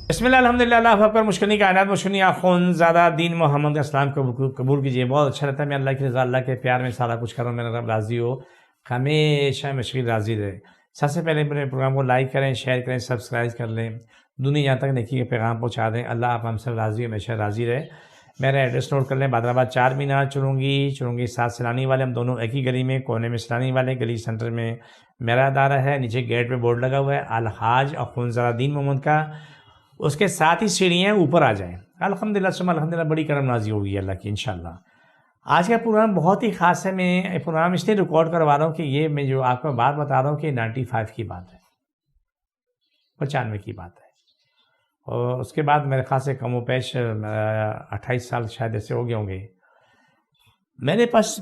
بسم اللہ الحمدللہ اللہ اکبر مشکنی کائنات مشکنی آخون زیادہ دین محمد کا اسلام کو قبول کیجیے. بہت اچھا لگتا ہے. میں اللہ کی رضا اللہ کے پیار میں سارا کچھ کر رہا ہوں. میرا رب راضی ہو, ہمیشہ مشکل راضی رہے. سب سے پہلے میرے پروگرام کو لائک کریں, شیئر کریں, سبسکرائب کر لیں, دنیا یہاں تک نیکی کے پیغام پہنچا دیں. اللہ آپ ہم سب راضی ہو, ہمیشہ راضی رہے. میرا ایڈریس نوٹ کر لیں. بادرآباد 4 مینار, چرونگی 7 سیلانی والے, ہم دونوں ایک ہی گلی میں, کونے میں سیلانی والے گلی سینٹر میں میرا ادارہ ہے. نیچے گیٹ پہ بورڈ لگا ہوا ہے الحاج اخون زیادہ دین محمد کا. اس کے ساتھ ہی سیڑھیاں اوپر آ جائیں. الحمدللہ ثم الحمدللہ, بڑی کرم نازی ہوگی اللہ کی انشاءاللہ. آج کا پروگرام بہت ہی خاص ہے. میں پروگرام اس لیے ریکارڈ کروا رہا ہوں کہ یہ میں جو آپ کو بات بتا رہا ہوں کہ 95 کی بات ہے, 95 کی بات ہے. اور اس کے بعد میرے خاص سے کم و پیش 28 سال شاید ایسے ہو گئے ہوں گے. میرے پاس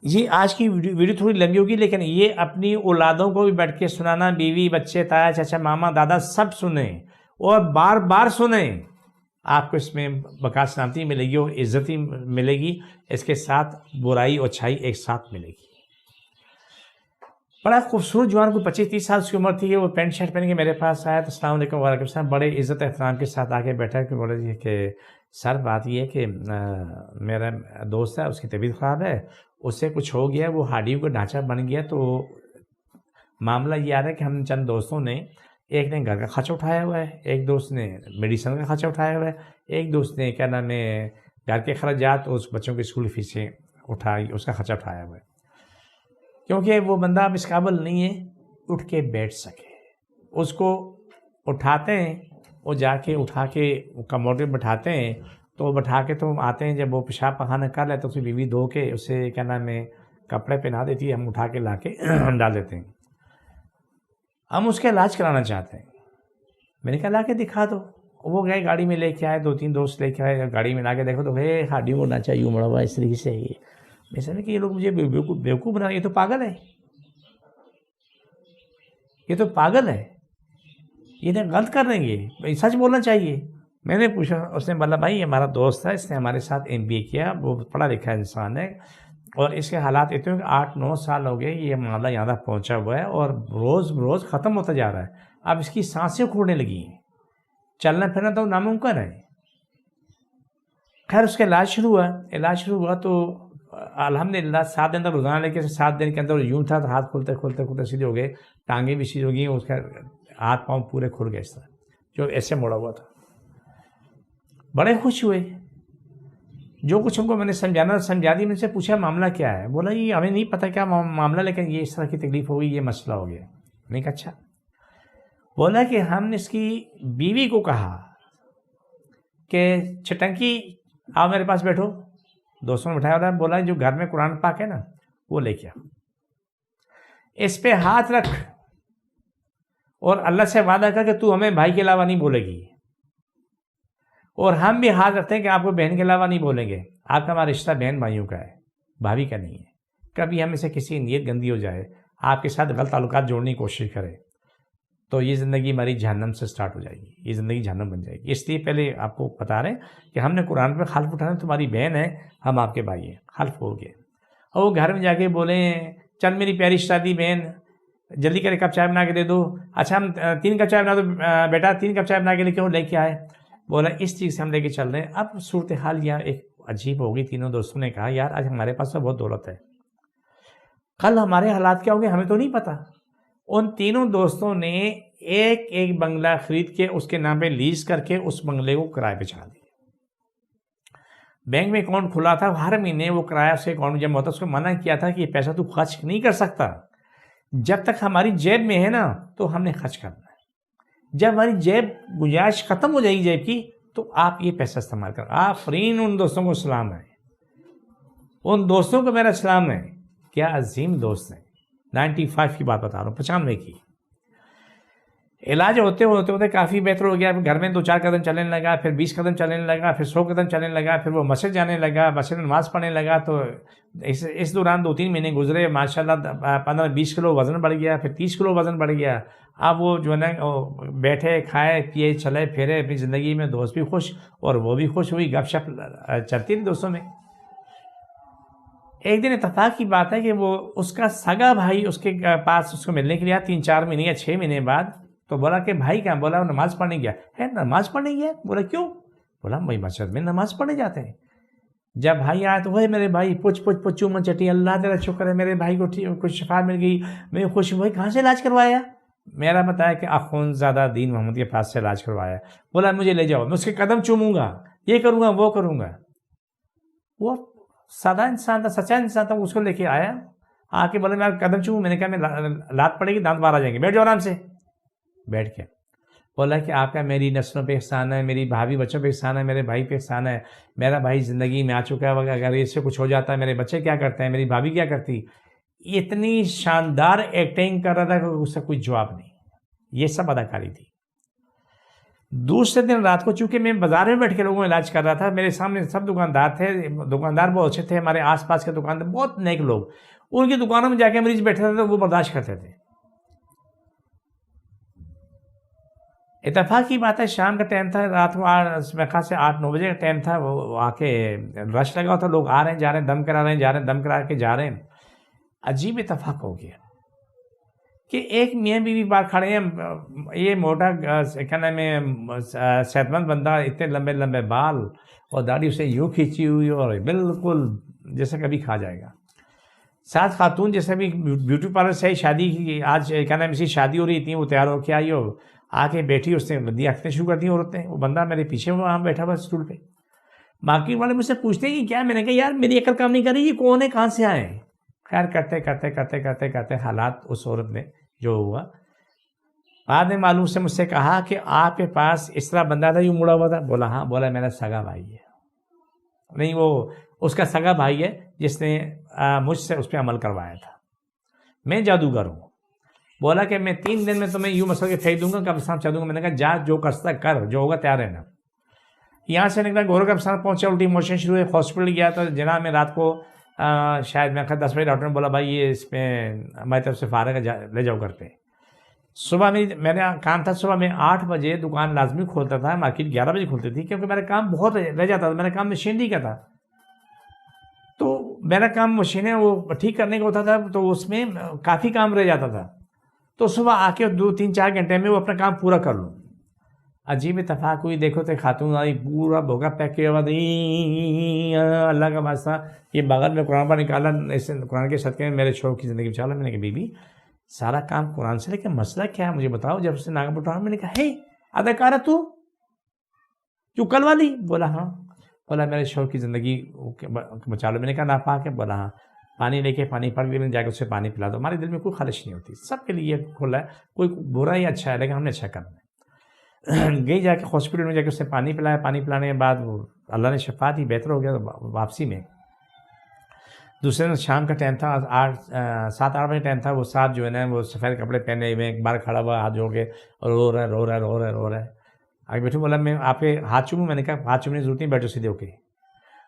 یہ آج کی ویڈیو تھوڑی لمبی ہوگی, لیکن یہ اپنی اولادوں کو بھی بیٹھ کے سنانا, بیوی بچے تایا چاچا ماما دادا سب سنیں اور بار بار سنیں. آپ کو اس میں بقا سلامتی ملے گی اور عزتی ملے گی. اس کے ساتھ برائی اور اچھائی ایک ساتھ ملے گی. بڑا خوبصورت جوان, کوئی 25-30 سال کی عمر تھی. وہ پینٹ شرٹ پہن کے میرے پاس آیا تو السلام علیکم وعلیکم السلام, بڑے عزت احترام کے ساتھ آ کے بیٹھا کہ بولے جی کہ سر بات یہ ہے کہ میرا دوست ہے, اس کی طبیعت خراب ہے, اس سے کچھ ہو گیا, وہ ہڈیوں کا ڈھانچہ بن گیا. تو معاملہ یہ آ رہا ہے کہ ہم چند دوستوں نے, ایک نے گھر کا خرچہ اٹھایا ہوا ہے, ایک دوست نے میڈیسن کا خرچہ اٹھایا ہوا ہے, ایک دوست نے کیا نام ہے گھر کے اخراجات اور اس بچوں کی اسکول فیسیں اٹھائی, اس کا خرچہ اٹھایا ہوا ہے. کیونکہ وہ بندہ اب اس قابل نہیں ہے اٹھ کے بیٹھ سکے. اس کو اٹھاتے ہیں, وہ جا کے اٹھا کے کموڈ میں بٹھاتے ہیں, تو وہ بٹھا کے تو آتے ہیں, جب وہ پیشاب پخانہ کر لے تو اسے بیوی دھو کے اسے کیا نام ہے کپڑے پہنا دیتی ہے, ہم اٹھا کے لا کے ڈال دیتے ہیں. ہم اس کا علاج کرانا چاہتے ہیں. میں نے کہا لا کے دکھا دو. وہ گئے گاڑی میں لے کے آئے, 2-3 دوست لے کے آئے, گاڑی میں لا کے دیکھو تو ہڈیوں کو ڈھانچہ یوں مڑا ہوا اس طریقے سے. میں سمجھا کہ یہ لوگ مجھے بیوقوف بنا, یہ تو پاگل ہے, یہ تو پاگل ہے, یہ تو غلط کر رہے ہیں, سچ بولنا چاہیے. میں نے پوچھا, اس نے بولا بھائی یہ ہمارا دوست ہے, اس نے ہمارے ساتھ MBA کیا, وہ پڑھا لکھا انسان ہے, اور اس کے حالات اتنے کہ 8-9 سال ہو گئے یہ معاملہ یہاں تک پہنچا ہوا ہے, اور روز بروز ختم ہوتا جا رہا ہے. اب اس کی سانسیں کھوڑنے لگی ہیں, چلنا پھرنا تو ناممکن ہے. خیر اس کا علاج شروع ہوا تو الحمدللہ 7 دن تک روزانہ لے کے 7 دن کے اندر یوں تھا, ہاتھ کھولتے سیدھے ہو گئے, ٹانگیں بھی سیدھی ہو گئی, اس کا ہاتھ پاؤں پورے کھل گئے اس طرح جو ایسے مڑا ہوا تھا. بڑے خوش ہوئے. جو کچھ ہم کو میں نے سمجھا دی. میں سے پوچھا معاملہ کیا ہے؟ بولا یہ ہمیں نہیں پتہ کیا معاملہ, لیکن یہ اس طرح کی تکلیف ہو گئی, یہ مسئلہ ہو گیا. میں نے کہا اچھا. بولا کہ ہم نے اس کی بیوی کو کہا کہ چٹنکی آؤ میرے پاس بیٹھو. دوستوں نے بٹھایا ہوتا ہے. بولا جو گھر میں قرآن پاک ہے نا وہ لے کے آ, اس پہ ہاتھ رکھ اور اللہ سے وعدہ کر کہ تو ہمیں بھائی کے علاوہ نہیں بولے گی, اور ہم بھی ہاتھ رکھتے ہیں کہ آپ کو بہن کے علاوہ نہیں بولیں گے. آپ کا ہمارا رشتہ بہن بھائیوں کا ہے, بھابھی کا نہیں ہے. کبھی ہم سے کسی نیت گندی ہو جائے, آپ کے ساتھ غلط تعلقات جوڑنے کی کوشش کرے, تو یہ زندگی ہماری جہنم سے سٹارٹ ہو جائے گی, یہ زندگی جہنم بن جائے گی. اس لیے پہلے آپ کو بتا رہے ہیں کہ ہم نے قرآن پہ خلف اٹھانا, تمہاری بہن ہے, ہم آپ کے بھائی ہیں, خلف ہو گئے. اور وہ گھر میں جا کے بولیں چل میری پیاری شادی بہن جلدی کرے کپ چائے بنا کے دے دو. اچھا ہم 3 کپ چائے بنا دو بیٹا, 3 کپ چائے بنا کے لے کے آئے. بولا اس چیز سے ہم لے کے چل رہے ہیں. اب صورتحال یہاں ایک عجیب ہو گئی. تینوں دوستوں نے کہا یار آج ہمارے پاس تو بہت دولت ہے, کل ہمارے حالات کیا ہوں گے ہمیں تو نہیں پتا. ان تینوں دوستوں نے ایک بنگلہ خرید کے اس کے نام پہ لیز کر کے اس بنگلے کو کرائے پہ چڑھا دیا. بینک میں اکاؤنٹ کھلا تھا, ہر مہینے وہ کرایہ اس کے اکاؤنٹ میں جمع ہوتا. اس کو منع کیا تھا کہ یہ پیسہ تو خرچ نہیں کر سکتا, جب تک ہماری جیب میں ہے نا تو ہم نے خرچ کرنا ہے. جب ہماری جیب گنجائش ختم ہو جائے گی جیب کی تو آپ یہ پیسہ استعمال کریں. آفرین ان دوستوں کو سلام ہے, ان دوستوں کو میرا سلام ہے. کیا عظیم دوست ہیں. 95 کی بات بتا رہا ہوں, 95 کی. علاج ہوتے کافی بہتر ہو گیا. گھر میں 2-4 قدم چلنے لگا, پھر 20 قدم چلنے لگا, پھر 100 قدم چلنے لگا, پھر وہ مسجد جانے لگا, مسجد میں نماز پڑھنے لگا. تو اس دوران 2-3 مہینے گزرے, ماشاءاللہ 15-20 کلو وزن بڑھ گیا, پھر 30 کلو وزن بڑھ گیا. اب وہ جو ہے نا بیٹھے کھائے پیے چلے پھرے اپنی زندگی میں, دوست بھی خوش اور وہ بھی خوش ہوئی, گپ شپ چلتی تھی دوستوں میں. ایک دن اتفاق کی بات ہے کہ وہ اس کا سگا بھائی اس کے پاس اس کو ملنے کے لیے 3-4 مہینے یا 6 مہینے بعد. تو بولا کہ بھائی کہاں؟ بولا وہ نماز پڑھنے گیا ہے. نماز پڑھنے گیا؟ بولا کیوں؟ بولا وہی مسجد میں نماز پڑھنے جاتے ہیں. جب بھائی آیا تو وہی میرے بھائی پچ چومن چٹی، اللہ تیرا شکر ہے میرے بھائی کو کچھ شفا مل گئی، میں خوش ہوئی. کہاں سے علاج کروایا؟ میرا بتایا کہ اخونزادہ دین محمد کے پاس سے علاج کروایا. بولا مجھے لے جاؤ، میں اس کے قدم چوموں گا، یہ کروں گا وہ کروں گا. وہ سادہ انسان تھا، سچا انسان تھا. اس کو لے کے آیا، آ کے بولا میں قدم چوموں. میں نے کہا میں لات پڑے گی، دانت باہر آ جائیں گے، بیٹھ جاؤ آرام سے. بیٹھ کے بولا کہ آپ کا میری نسلوں پہ احسان ہے، میری بھابھی بچوں پہ احسان ہے، میرے بھائی پہ احسان ہے. میرا بھائی زندگی میں آ چکا ہے، اگر اس سے کچھ ہو جاتا ہے میرے بچے کیا کرتے ہیں، میری بھابھی کیا کرتی. اتنی شاندار ایکٹنگ کر رہا تھا کہ اس سے کوئی جواب نہیں. یہ سب اداکاری تھی. دوسرے دن رات کو چونکہ میں بازار میں بیٹھ کے لوگوں کا علاج کر رہا تھا، میرے سامنے سب دکاندار تھے. دکاندار بہت اچھے تھے، ہمارے آس پاس کے دکاندار بہت نیک لوگ. ان کی دکانوں میں جا کے مریض بیٹھے تھے تو وہ برداشت کرتے تھے. اتفاق کی بات ہے، شام کا ٹائم تھا، رات کو میرے خیال سے 8-9 بجے کا ٹائم تھا. وہ آ کے رش لگا تھا، لوگ آ رہے ہیں جا رہے ہیں، دم کرا رہے ہیں جا رہے ہیں، دم کرا کے جا رہے ہیں. عجیب اتفاق ہو گیا کہ ایک میاں بیوی باہر کھڑے ہیں. یہ موٹا کیا نام ہے صحت مند بندہ، اتنے لمبے لمبے بال اور داڑھی اسے یوں کھینچی ہوئی اور بالکل جیسے کبھی کھا جائے گا. ساتھ خاتون جیسے بھی بیوٹی پارلر سے شادی کی، آج کیا نام اسی شادی ہو رہی تھی، وہ تیار ہو کے آئی ہو، آ کے بیٹھی، اس نے بدی آنکھیں شروع کر دی عورتیں. وہ بندہ میرے پیچھے وہاں بیٹھا ہوا اسٹول پہ. مارکیٹ والے مجھ سے پوچھتے ہیں کہ کیا؟ میں نے کہا یار میری عقل کام نہیں کر رہی، یہ کون ہے، کہاں سے آئے؟ خیر کرتے کرتے کرتے کرتے کرتے حالات اس عورت نے جو ہوا، بعد میں معلوم سے مجھ سے کہا کہ آپ کے پاس اس طرح بندہ تھا یوں مڑا ہوا تھا. بولا ہاں. بولا میرا سگا بھائی ہے. نہیں، وہ اس کا سگا بھائی ہے جس نے مجھ سے اس پہ عمل کروایا تھا. میں جادوگر ہوں. بولا کہ میں 3 دن میں تمہیں یوں مسل کے پھینک دوں گا، قبرستان پہنچا دوں گا. میں نے کہا جا، جو کرتا کر، جو ہوگا تیار رہنا. یہاں سے نکلا، گورو قبرستان پہنچا، الٹی موشن شروع ہوئی، ہاسپٹل گیا تو جناب میں رات کو شاید میں 10 بجے ڈاکٹر نے بولا بھائی یہ اس میں ہماری طرف سے فارغ ہے، لے جاؤ گھر پہ. صبح میرا کام تھا، صبح میں 8 بجے دکان لازمی کھولتا تھا، مارکیٹ 11 بجے کھولتی تھی، کیونکہ میرا کام بہت رہ جاتا تھا. میرا کام مشینری کا تھا، تو میرا کام مشینیں وہ ٹھیک کرنے کا ہوتا تھا، تو اس میں کافی کام رہ جاتا تھا. تو صبح آ کے 2-3-4 گھنٹے میں وہ اپنا کام پورا کر لوں. عجیب اتفاق ہوئی، دیکھو تو خاتون آئی، پورا بھوگا پیک کیا ہوا، اللہ کا واسطہ یہ بغل میں قرآن پر نکالا، قرآن کے صدقے میں میرے شوق کی زندگی بچا لا. میں نے کہا بی بی سارا کام قرآن سے، لیکن مسئلہ کیا ہے مجھے بتاؤ. جب سے ناگا بٹھا، میں نے کہا ہے اداکارہ تو کل والی؟ بولا ہاں. بولا میرے شوق کی زندگی بچا لو. میں نے کہا ناپاک ہے؟ بولا ہاں. پانی لے کے پانی پڑ گئی، جا کے اسے پانی پلا دو. ہمارے دل میں کوئی خواہش نہیں ہوتی، سب کے لیے کھلا ہے، کوئی برا یا اچھا ہے، لیکن ہم نے اچھا کرنا ہے. گئی جا کے ہاسپٹل میں جا کے اسے پانی پلایا. پانی پلانے کے بعد وہ اللہ نے شفا دی، بہتر ہو گیا. واپسی میں دوسرے دن شام کا ٹائم تھا، 7-8 بجے ٹائم تھا. وہ صاحب جو ہے نا وہ سفید کپڑے پہنے ہوئے ایک بار کھڑا ہوا، ہاتھ جوڑ کے رو رہا ہے. آگے بیٹھو. بولا میں آپ کے ہاتھ چوموں؟ میں نے کہا ہاتھ چومنے کی ضرورت نہیں، بیٹھو سیدھے ہو کے.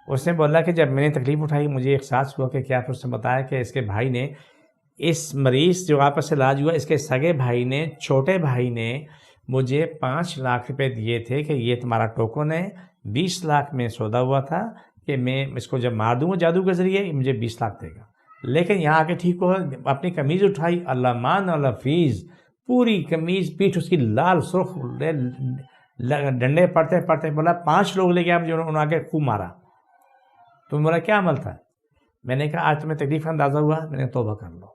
اس نے بولا کہ جب میں نے تکلیف اٹھائی مجھے احساس ہوا کہ کیا. پھر اس نے بتایا کہ اس کے بھائی نے، اس مریض جو آپ سے علاج ہوا، اس کے سگے بھائی نے، چھوٹے بھائی نے مجھے 5 لاکھ روپے دیے تھے کہ یہ تمہارا ٹوکن ہے. 20 لاکھ میں سودا ہوا تھا کہ میں اس کو جب مار دوں گا جادو کے ذریعے مجھے 20 لاکھ دے گا. لیکن یہاں آ کے ٹھیک ہو، اپنی قمیض اٹھائی، اللہ مان اللہ فیض، پوری قمیض پیٹھ اس کی لال سرخ، ڈنڈے پڑتے پڑتے. بولا 5 لوگ لے گیا مجھے، انہوں نے آ کے خوب مارا. تو بولا کیا عمل تھا؟ میں نے کہا آج تمہیں تکلیف کا اندازہ ہوا؟ میں نے توبہ کر لو.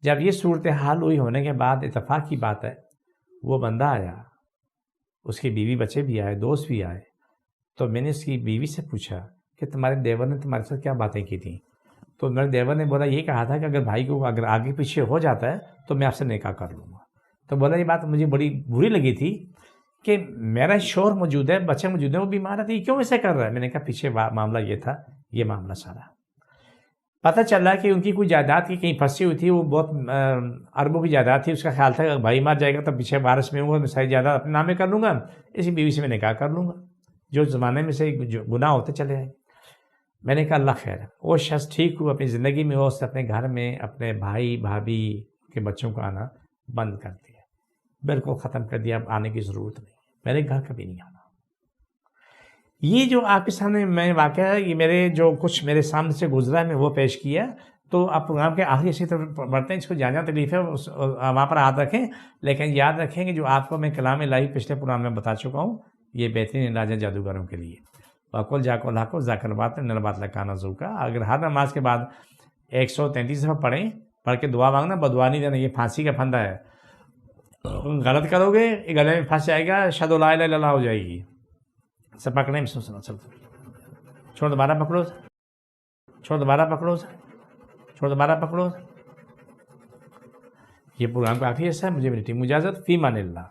جب یہ صورتحال ہوئی ہونے کے بعد اتفاق کی بات ہے، وہ بندہ آیا، اس کی بیوی بچے بھی آئے، دوست بھی آئے. تو میں نے اس کی بیوی سے پوچھا کہ تمہارے دیور نے تمہارے ساتھ کیا باتیں کی تھیں؟ تو میرے دیور نے بولا یہ کہا تھا کہ اگر بھائی کو اگر آگے پیچھے ہو جاتا ہے تو میں آپ سے نکاح کر لوں گا. تو بولا یہ بات مجھے بڑی بری لگی تھی کہ میرا شوہر موجود ہے، بچے موجود ہیں، وہ بیمار ہے، تو یہ کیوں ایسے کر رہا ہے؟ میں نے کہا پیچھے معاملہ یہ تھا، یہ معاملہ سارا پتہ چل رہا کہ ان کی کوئی جائیداد کی کہیں پھنسی ہوئی تھی، وہ بہت اربوں کی جائیداد تھی. اس کا خیال تھا کہ بھائی مار جائے گا تو پیچھے وارث میں ہوں گا، میں ساری جائیداد اپنے نام میں کر لوں گا، اسی بیوی سے میں نکاح کر لوں گا. جو زمانے میں سے گناہ ہوتے چلے آئے. میں نے کہا اللہ خیر ہے. وہ شخص ٹھیک ہوا، اپنی زندگی میں وہ اپنے گھر میں اپنے بھائی بھابھی کے بچوں کو آنا بند کر دیا، بالکل ختم کر دیا. اب آنے کی ضرورت نہیں، میرے گھر کبھی نہیں آنا. یہ جو آپ کے سامنے میں واقعہ ہے، یہ میرے جو کچھ میرے سامنے سے گزرا ہے میں وہ پیش کیا. تو آپ پروگرام کے آخری حصے طرف بڑھتے ہیں. اس کو جہاں جہاں تکلیف ہے وہاں پر ہاتھ رکھیں، لیکن یاد رکھیں کہ جو آپ کو میں کلام الہی پچھلے پروگرام میں بتا چکا ہوں یہ بہترین علاج ہے جادوگروں کے لیے. وقل جاکو لاکو ذاکر بات نربات لکانا زوکا. اگر ہر نماز کے بعد 133 دفعہ پڑھ کے دعا مانگنا، بدعا نہیں دینا. یہ پھانسی کا پھندا ہے. غلط کرو گے گلے میں پھنس جائے گا، اشہد لا الہ الا اللہ ہو جائے گی. سب پکڑنے میں چھوڑ دوبارہ پکڑو، چھوڑ دوبارہ پکڑو، چھوڑ دوبارہ پکڑو. یہ پروگرام کا آخری حصہ ہے. مجھے میری ٹیم اجازت. فی امان اللہ.